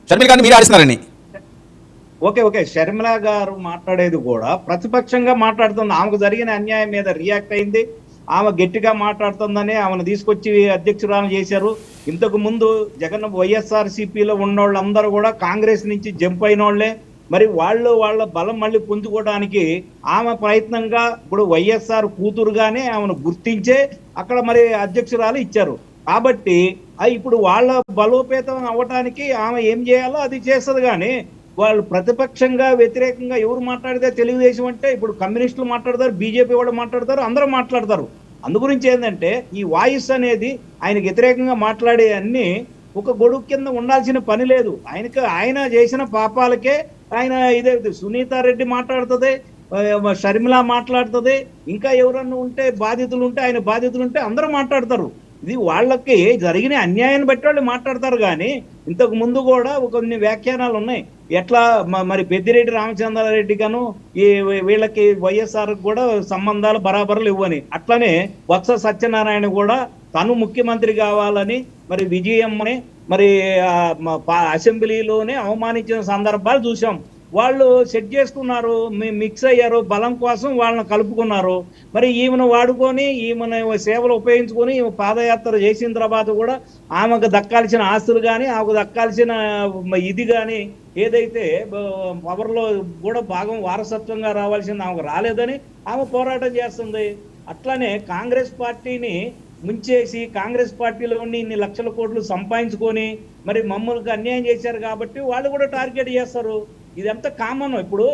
షర్మిల గారిని మీరు ఆడిస్తున్నారని. ఓకే షర్మిల గారు మాట్లాడేది కూడా ప్రతిపక్షంగా మాట్లాడుతుంది. ఆమెకు జరిగిన అన్యాయం మీద రియాక్ట్ అయింది. ఆమె గట్టిగా మాట్లాడుతుందని ఆమెను తీసుకొచ్చి అధ్యక్షురాలు చేశారు. ఇంతకు ముందు జగన్ వైఎస్ఆర్సీపీలో ఉన్నోళ్ళందరూ కూడా కాంగ్రెస్ నుంచి జంప్ అయిన వాళ్ళే. మరి వాళ్ళ బలం మళ్ళీ పుంజుకోవడానికి ఆమె ప్రయత్నంగా ఇప్పుడు వైఎస్ఆర్ కూతురుగానే ఆమెను గుర్తించే అక్కడ మరి అధ్యక్షురాలు ఇచ్చారు. కాబట్టి ఇప్పుడు వాళ్ళ బలోపేతం అవ్వటానికి ఆమె ఏం చేయాలో అది చేస్తుంది. కానీ వాళ్ళు ప్రతిపక్షంగా వ్యతిరేకంగా ఎవరు మాట్లాడితే తెలుగుదేశం అంటే ఇప్పుడు కమ్యూనిస్టులు మాట్లాడతారు, బీజేపీ వాళ్ళు మాట్లాడతారు, అందరూ మాట్లాడతారు. అందు గురించి ఏంటంటే ఈ వాయిస్ అనేది ఆయనకు వ్యతిరేకంగా మాట్లాడే అన్ని ఒక గొడుగు కింద ఉండాల్సిన పని లేదు. ఆయన చేసిన పాపాలకే ఆయన ఇదే సునీతారెడ్డి మాట్లాడుతుంది, షర్మిల మాట్లాడుతుంది, ఇంకా ఎవరన్నా ఉంటే బాధితులు ఉంటే ఆయన బాధితులు ఉంటే అందరూ మాట్లాడతారు. ఇది వాళ్ళకి జరిగిన అన్యాయాన్ని బట్టి వాళ్ళు మాట్లాడతారు. కానీ ఇంతకు ముందు కూడా కొన్ని వ్యాఖ్యానాలు ఉన్నాయి. ఎట్లా మరి పెద్దిరెడ్డి రామచంద్రారెడ్డి గాను ఈ వీళ్ళకి వైఎస్ఆర్ కూడా సంబంధాలు బరాబర్లు ఇవ్వని, అట్లనే బొత్స సత్యనారాయణ కూడా తను ముఖ్యమంత్రి కావాలని మరి విజయమ్మని మరి అసెంబ్లీలోనే అవమానించిన సందర్భాలు చూసాం. వాళ్ళు సెట్ చేసుకున్నారు, మిక్స్ అయ్యారు, బలం కోసం వాళ్ళని కలుపుకున్నారు. మరి ఈమెను వాడుకొని ఈమెను సేవలు ఉపయోగించుకొని పాదయాత్ర చేసిన తర్వాత కూడా ఆమెకు దక్కాల్సిన ఆస్తులు కానీ ఆమెకు దక్కాల్సిన ఇది కానీ ఏదైతే పవర్లో కూడా భాగం వారసత్వంగా రావాల్సింది ఆమెకు రాలేదని ఆమె పోరాటం చేస్తుంది. అట్లనే కాంగ్రెస్ పార్టీని ముంచేసి కాంగ్రెస్ పార్టీలో ఉండి ఇన్ని లక్షల కోట్లు సంపాదించుకొని మరి మమ్మల్ని అన్యాయం చేశారు కాబట్టి వాళ్ళు కూడా టార్గెట్ చేస్తారు. ఇదంతా కామన్. ఇప్పుడు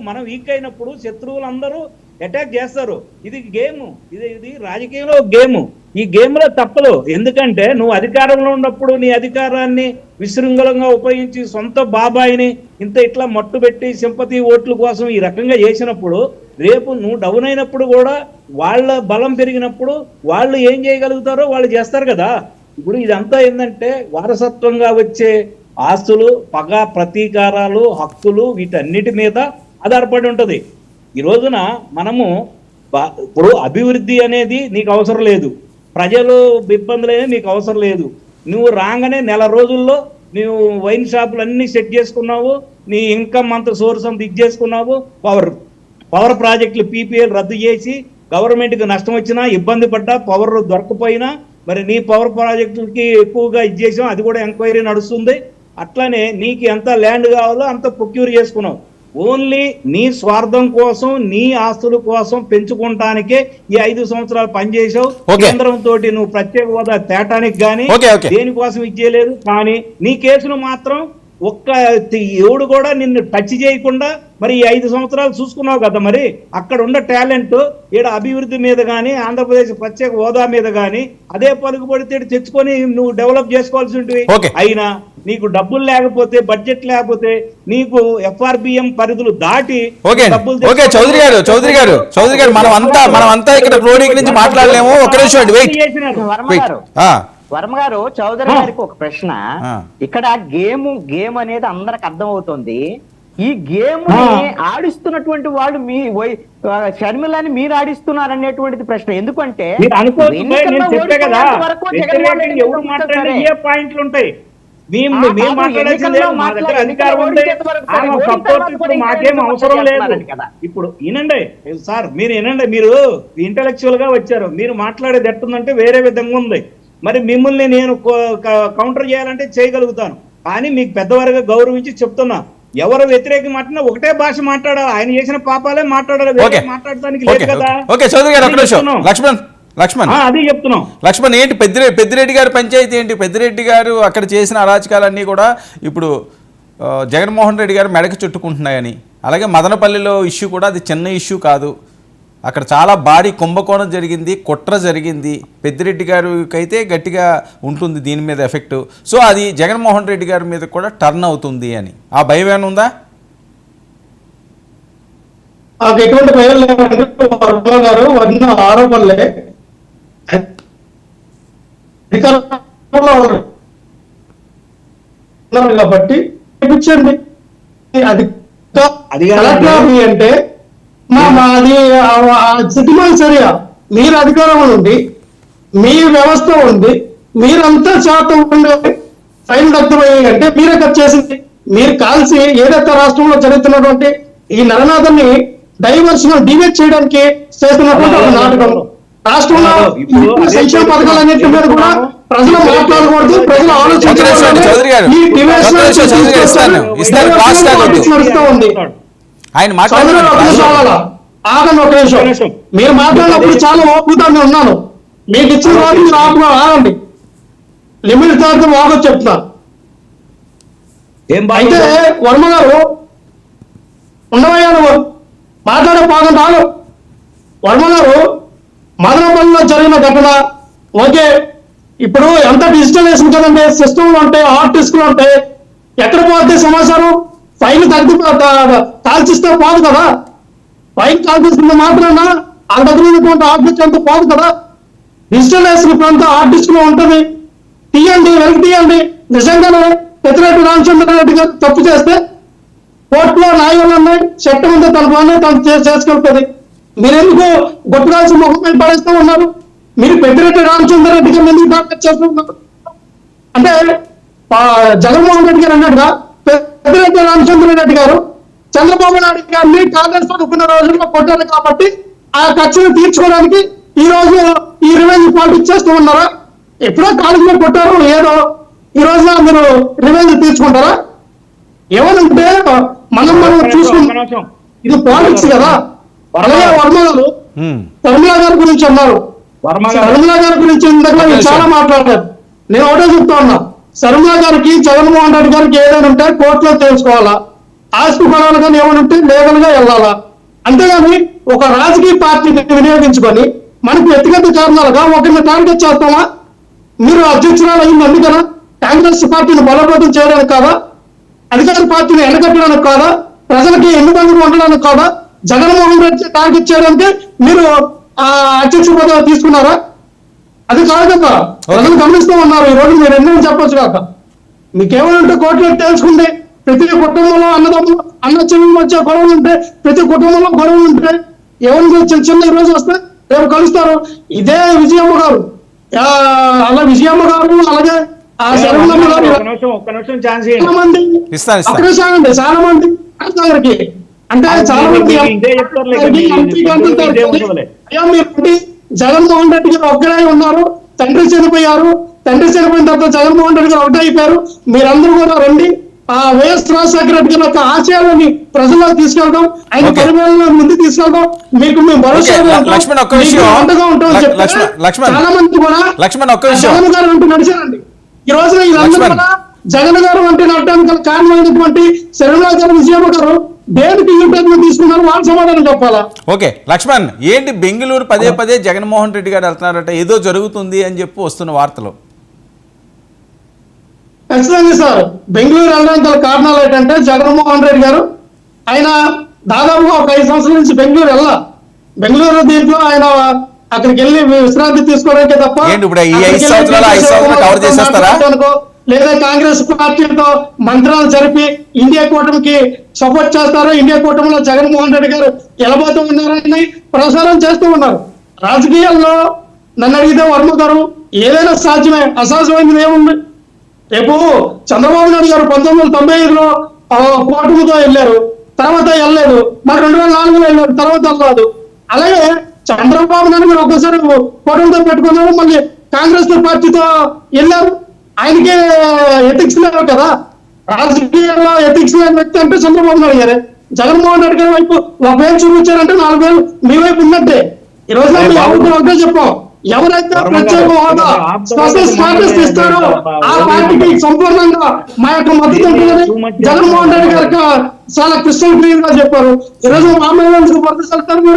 మనం వీక్ అయినప్పుడు శత్రువులందరూ అటాక్ చేస్తారు. ఇది గేమ్, ఇది రాజకీయంలో గేమ్. ఈ గేమ్ లో తప్పదు. ఎందుకంటే నువ్వు అధికారంలో ఉన్నప్పుడు నీ అధికారాన్ని విశృంఖలంగా ఉపయోగించి సొంత బాబాయిని ఇట్లా మట్టు పెట్టి సింపతి ఓట్ల కోసం ఈ రకంగా చేసినప్పుడు రేపు నువ్వు డౌన్ అయినప్పుడు కూడా వాళ్ళ బలం పెరిగినప్పుడు వాళ్ళు ఏం చేయగలుగుతారో వాళ్ళు చేస్తారు కదా. ఇప్పుడు ఇదంతా ఏంటంటే వారసత్వంగా వచ్చే ఆస్తులు, పగ, ప్రతీకారాలు, హక్కులు వీటన్నిటి మీద ఆధారపడి ఉంటుంది. ఈ రోజున మనము ఇప్పుడు అభివృద్ధి అనేది నీకు అవసరం లేదు, ప్రజలు ఇబ్బందులు అనేది నీకు అవసరం లేదు. నువ్వు రాగానే నెల రోజుల్లో నువ్వు వైన్ షాపులు అన్నీ సెట్ చేసుకున్నావు, నీ ఇన్కమ్ అంత సోర్స్ అంత ఇది చేసుకున్నావు. పవర్ ప్రాజెక్టులు పీపీఎల్ రద్దు చేసి గవర్నమెంట్కి నష్టం వచ్చినా ఇబ్బంది పడ్డా పవర్ దొరకపోయినా మరి నీ పవర్ ప్రాజెక్టులకి ఎక్కువగా ఇది చేసాం, అది కూడా ఎంక్వైరీ నడుస్తుంది. అట్లనే నీకు ఎంత ల్యాండ్ కావాలో అంత ప్రొక్యూర్ చేసుకున్నావు. ఓన్లీ నీ స్వార్థం కోసం నీ ఆస్తుల కోసం పెంచుకుంటానికే ఈ 5 సంవత్సరాలు పనిచేసావు. కేంద్రంతో నువ్వు ప్రత్యేక హోదా తేటానికి కానీ దేనికోసం ఇచ్చేయలేదు. కానీ నీ కేసును మాత్రం ఒక్క ఎవడు కూడా నిన్ను టచ్ చేయకుండా మరి ఈ 5 సంవత్సరాలు చూసుకున్నావు కదా. మరి అక్కడ ఉన్న టాలెంట్ ఈడ అభివృద్ధి మీద కానీ ఆంధ్రప్రదేశ్ ప్రత్యేక హోదా మీద కానీ అదే పలుకుబడితే తెచ్చుకొని నువ్వు డెవలప్ చేసుకోవాల్సి ఉంటుంది. అయినా నీకు డబ్బులు లేకపోతే, బడ్జెట్ లేకపోతే నీకు ఎఫ్ఆర్బిఎం పరిధులు దాటి డబ్బులు. చౌదరి గారు మనం అంతా ఇక్కడ రోడ్డు నుంచి మాట్లాడలేము. ఒక నిమిషం వర్మ గారు, చౌదరి గారికి ఒక ప్రశ్న. ఇక్కడ గేమ్ అనేది అందరికి అర్థం అవుతుంది. ఈ గేమ్ ఆడిస్తున్నటువంటి వాళ్ళు మీ షర్మిలని మీరు ఆడిస్తున్నారు అనేటువంటిది ప్రశ్న. ఎందుకంటే పాయింట్లు ఉంటాయి. మాకేం అవసరం లేదు. ఇప్పుడు వినండి సార్, మీరు ఇంటలెక్చువల్ గా వచ్చారు. మీరు మాట్లాడేది ఎట్టుందంటే వేరే విధంగా ఉంది. మరి మిమ్మల్ని నేను కౌంటర్ చేయాలంటే చేయగలుగుతాను. కానీ మీకు పెద్దవారిగా గౌరవించి చెప్తున్నా, ఎవరు వ్యతిరేకం మాట్లాడినా ఒకటే భాష మాట్లాడాలి. ఆయన చేసిన పాపాలే మాట్లాడాలి, మాట్లాడడానికి లేదు కదా. అది చెప్తున్నాం. లక్ష్మణ్, ఏంటి పెద్దిరెడ్డి గారి పంచాయతీ ఏంటి? పెద్దిరెడ్డి గారు అక్కడ చేసిన అరాచకాలన్నీ కూడా ఇప్పుడు జగన్మోహన్ రెడ్డి గారు మెడకు చుట్టుకుంటున్నాయని, అలాగే మదనపల్లిలో ఇష్యూ కూడా అది చిన్న ఇష్యూ కాదు. అక్కడ చాలా భారీ కుంభకోణం జరిగింది, కుట్ర జరిగింది. పెద్దిరెడ్డి గారికి అయితే గట్టిగా ఉంటుంది దీని మీద ఎఫెక్ట్. సో అది జగన్మోహన్ రెడ్డి గారి మీద కూడా టర్న్ అవుతుంది అని ఆ భయం ఏమైనా ఉందా? ఎటువంటి భయం లేదు. ఆరోపణలే కాబట్టి చూపించండి. అది అంటే మాది సిటిమల్ సరియా, మీరు అధికారంలో ఉంది, మీ వ్యవస్థ ఉంది, మీరంతా శాతం ఉండే ఫైల్ రద్దుమయ్యాయి అంటే మీరే కట్ చేసింది. మీరు కాల్సి ఏదైతే రాష్ట్రంలో జరుగుతున్నటువంటి ఈ నరనాథన్ని డైవర్షన్ డివేట్ చేయడానికి చేస్తున్నటువంటి ఒక నాటకం. రాష్ట్రంలో ఇప్పుడు సంక్షేమ పథకాలన్నింటి మీద కూడా ప్రజలు మాట్లాడకూడదు, ప్రజలు ఆలోచించాలి. ఈ డివేషన్ నడుస్తూ ఉంది. ఆయన ఆగండి ఒక నిమిషం. మీరు మాట్లాడినప్పుడు చాలా ఓపుతాను ఉన్నాను. మీకు ఇచ్చిన రోజు మీరు ఆగండి. లిమిట్ తర్వాత ఆగొచ్చు చెప్తున్నా. అయితే వర్మ గారు ఉండవయ్యా, నువ్వు మాట్లాడే బాగుంది ఆగు. వర్మ గారు మదనపల్లిలో జరిగిన ఘటన ఓకే, ఇప్పుడు ఎంత డిజిటలైజేషన్ కదండి, సిస్టమ్లు ఉంటాయి, హార్డ్ డిస్క్లు ఉంటాయి, ఎక్కడ పోతే సమాచారం ఫైల్ కాల్చిస్తే పోదు కదా. ఫైల్ కాల్చేసిన మాత్రాన ఆ దగ్గర ఉన్నటువంటి ఆబ్జెక్ట్ అంతా పోదు కదా. డిజిటలైజేషన్ ఇప్పుడు అంతా హార్డ్ డిస్క్ లో ఉంటుంది. తీయండి, వెనక్కి తీయండి. నిజంగానే పెద్దిరెడ్డి రామచంద్రారెడ్డి గారు తప్పు చేస్తే కోర్టులో న్యాయాలు ఉన్నాయి, చట్టం ఉందో తన పని తను చేసుకెళ్తుంది. మీరెందుకు గొప్పగాల్సి ముఖం మీద పడేస్తూ ఉన్నారు? మీరు పెద్దిరెడ్డి రామచంద్రారెడ్డి గారిని ఎందుకు టార్గెట్ చేస్తూ ఉన్నారు? అంటే జగన్మోహన్ రెడ్డి గారు అన్నట్టుగా పెద్దిరెడ్డి రామచంద్రారెడ్డి గారు చంద్రబాబు నాయుడు గారిని కాంగ్రెస్ కొన్ని రోజుల్లో కొట్టారు కాబట్టి ఆ ఖర్చును తీర్చుకోవడానికి ఈ రోజు ఈ రివెంజ్ పాలిటిక్స్ చేస్తూ ఉన్నారా? ఎప్పుడో కాలేజ్ మీద కొట్టారు, ఏదో ఈ రోజున మీరు రివెంజ్ తీర్చుకుంటారా? ఏమనంటే మనం చూసుకుంటాం, ఇది పాలిటిక్స్ కదా. అలాగే వర్మ గారు శర్మిల గారి గురించి అన్నారు. శర్మిల గారి గురించి ఇంతగా చాలా మాట్లాడారు. నేను ఒకటే చెప్తా ఉన్నా, శర్మిల గారికి జగన్మోహన్ రెడ్డి గారికి ఏదైనా ఉంటే కోర్టులో తెలుసుకోవాలా, ఆస్తి గొడవలు కానీ ఏమైనా ఉంటే లీగల్ గా వెళ్ళాలా. అంతేగాని ఒక రాజకీయ పార్టీని వినియోగించుకొని మనకు వ్యక్తిగత కారణాలుగా ఒకరిని టార్గెట్ చేస్తామా? మీరు అధ్యక్షురాలు అయింది అందుకనా? కాంగ్రెస్ పార్టీని బలోపేతం చేయడానికి కాదా? అధికార పార్టీని ఎండగట్టడానికి కాదా? ప్రజలకి ఎన్నికలు ఉండడానికి కాదా? జగన్మోహన్ రెడ్డి టార్గెట్ చేయడానికి మీరు ఆ అధ్యక్ష పదవి తీసుకున్నారా? అది కాదు కదా. ప్రజలు గమనిస్తూ ఉన్నారు. ఈ రోజు మీరు ఎన్నో చెప్పొచ్చు కాక. మీకేమైనా కోర్టులో తెలుసుకుంటే ప్రతి కుటుంబంలో అన్నదమ్ములు అన్న చెల్లి మధ్య గొడవలు ఉంటే, ప్రతి కుటుంబంలో గొడవలు ఉంటే ఎవరిని చిన్న చిన్న ఈ రోజు వస్తే రేపు కలుస్తారు. ఇదే విజయమ్మ గారు, అలా విజయమ్మ గారు, అలాగే ఆ శరవణమ్మ గారు, చాలా మంది అక్కడ చాలా మంది గారికి అంటే చాలా మంది అయ్యా మీరు జగన్మోహన్ రెడ్డి గారు ఒక్కడే ఉన్నారు, తండ్రి చనిపోయారు, తండ్రి చనిపోయిన తర్వాత జగన్మోహన్ రెడ్డి గారు ఒకటే అయిపోయారు. మీరందరూ కూడా రండి, ఆ వైఎస్ రాజశేఖర రెడ్డి గారి యొక్క ఆశయాలని ప్రజల్లో తీసుకెళ్దాం, ఆయన పరిపాలన ముందుకు తీసుకెళ్దాం, మీకు మేము భరోసా చాలా మంది కూడా జగన్ గారు అంటూ నడిచారండి. ఈ రోజున వీళ్ళందరూ కూడా జగన్ గారు అంటే నడటానికి కారణమైనటువంటి శర్మిల గారు, విజయమ్మ గారు దేనికి ఈ ప్రయత్నం తీసుకున్నారు? వాళ్ళు సమాధానం చెప్పాలా? ఓకే లక్ష్మణ్, ఏంటి బెంగళూరు పదే పదే జగన్మోహన్ రెడ్డి గారు వెళ్తున్నారట, ఏదో జరుగుతుంది అని చెప్పి వస్తున్న వార్తలు? ఖచ్చితంగా సార్, బెంగళూరు వెళ్ళడానికి గల కారణాలు ఏంటంటే జగన్మోహన్ రెడ్డి గారు ఆయన దాదాపుగా ఒక 5 సంవత్సరాల నుంచి బెంగళూరు దీంట్లో ఆయన అక్కడికి వెళ్ళి విశ్రాంతి తీసుకోవడానికే తప్ప లేదా కాంగ్రెస్ పార్టీతో మంత్రాలు జరిపి ఇండియా కూటమికి సపోర్ట్ చేస్తారు, ఇండియా కూటమిలో జగన్మోహన్ రెడ్డి గారు ఎలబోతూ ఉన్నారని ప్రసారం చేస్తూ ఉన్నారు. రాజకీయాల్లో నన్ను అడిగితే వర్మ గారు ఏదైనా సాధ్యమే, అసాధ్యమైనది ఏముంది? రేపు చంద్రబాబు నాయుడు గారు 1995లో కూటమితో వెళ్ళారు, తర్వాత వెళ్ళలేదు, మరి 2004లో వెళ్ళారు, తర్వాత వెళ్ళలేదు. అలాగే చంద్రబాబు నాయుడు గారు ఒక్కసారి కూటమితో పెట్టుకున్నారు, మళ్ళీ కాంగ్రెస్ పార్టీతో వెళ్ళారు. ఆయనకే ఎథిక్స్ లేవు కదా. రాజకీయాల్లో ఎథిక్స్ లేని వ్యక్తి అంటే చంద్రబాబు నాయుడు గారే. జగన్మోహన్ రెడ్డి గారి వైపు ఒక వేలు చూపించారంటే 4 వేలు మీ వైపు ఉన్నట్టే. ఈ రోజు ఒకటే చెప్పాం, ఎవరైతే ప్రత్యేక హోదా స్పెషల్ స్టాటస్ ఇస్తారో ఆ పార్టీకి సంపూర్ణంగా మా యొక్క మద్దతు ఉంటుందని జగన్మోహన్ రెడ్డి గారు చాలా క్రిస్టల్ క్లియర్ గా చెప్పారు. ఈ రోజు మామూలు పడుతుంటారు.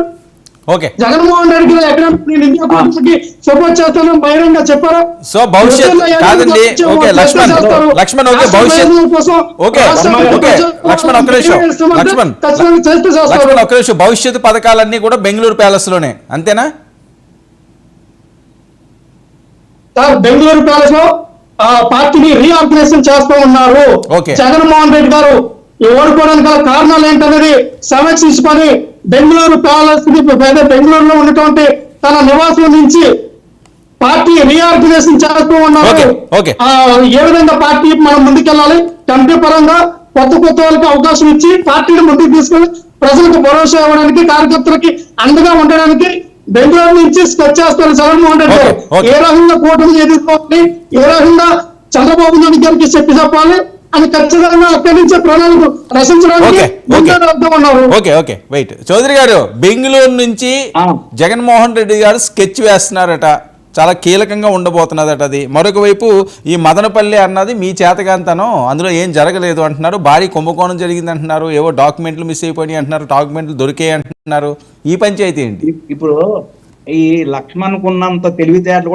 ఓకే, జగన్మోహన్ రెడ్డి గారు ఎక్కడ ఇండియా పార్టీకి సపోర్ట్ చేస్తానని బహిరంగ చెప్పారు. సో భవిష్యత్ కాదండి. ఓకే లక్ష్మణ్, ఓకే భవిష్యత్, ఓకే లక్ష్మణ్ ఒక్క నిమిషం, లక్ష్మణ్ ఒక్క నిమిషం. భవిష్యత్తు పథకాలన్నీ కూడా బెంగళూరు ప్యాలెస్ లోనే అంతేనా? సార్ బెంగళూరు ప్యాలెస్ లో పార్టీని రీఆర్గనైజేషన్ చేస్తూ ఉన్నారు. జగన్మోహన్ రెడ్డి గారు ఓడిపోవడానికి గల కారణాలు ఏంటనేది సమీక్షించుకొని బెంగళూరు ప్యాలెస్ బెంగళూరులో ఉన్నటువంటి తన నివాసం నుంచి పార్టీ రీఆర్గనైజేషన్ చేస్తూ ఉన్నారు. Okay, okay. ఏ విధంగా పార్టీ మనం ముందుకెళ్ళాలి, కమిటీ పరంగా కొత్త వాళ్ళకి అవకాశం ఇచ్చి పార్టీని ముందుకు తీసుకెళ్లి ప్రజలకు భరోసా ఇవ్వడానికి, కార్యకర్తలకి అండగా ఉండడానికి బెంగళూరు నుంచి స్కెచ్ చేస్తారు జగన్మోహన్ రెడ్డి గారు. ఓకే. ఏ రకంగా కూటమి ఎదుర్కోవాలి, ఏ రకంగా చంద్రబాబు నాయుడు గారికి చెప్పాలి అని ఖచ్చితంగా అక్కడి నుంచే ప్రణాళిక రచించడానికి ఉన్నారు. ఓకే ఓకే వెయిట్ చౌదరి గారు, బెంగళూరు నుంచి జగన్మోహన్ రెడ్డి గారు స్కెచ్ వేస్తున్నారట, చాలా కీలకంగా ఉండబోతున్నదట అది. మరొక వైపు ఈ మదనపల్లి అన్నది మీ చేతగాంతనం, అందులో ఏం జరగలేదు అంటున్నారు, భారీ కుంభకోణం జరిగింది అంటున్నారు, ఏవో డాక్యుమెంట్లు మిస్ అయిపోయినాయి అంటున్నారు, డాక్యుమెంట్లు దొరికాయి అంటున్నారు. ఈ పంచాయతీ ఏంటి? ఇప్పుడు ఈ లక్ష్మణ్ కున్నంత తెలివితేటలు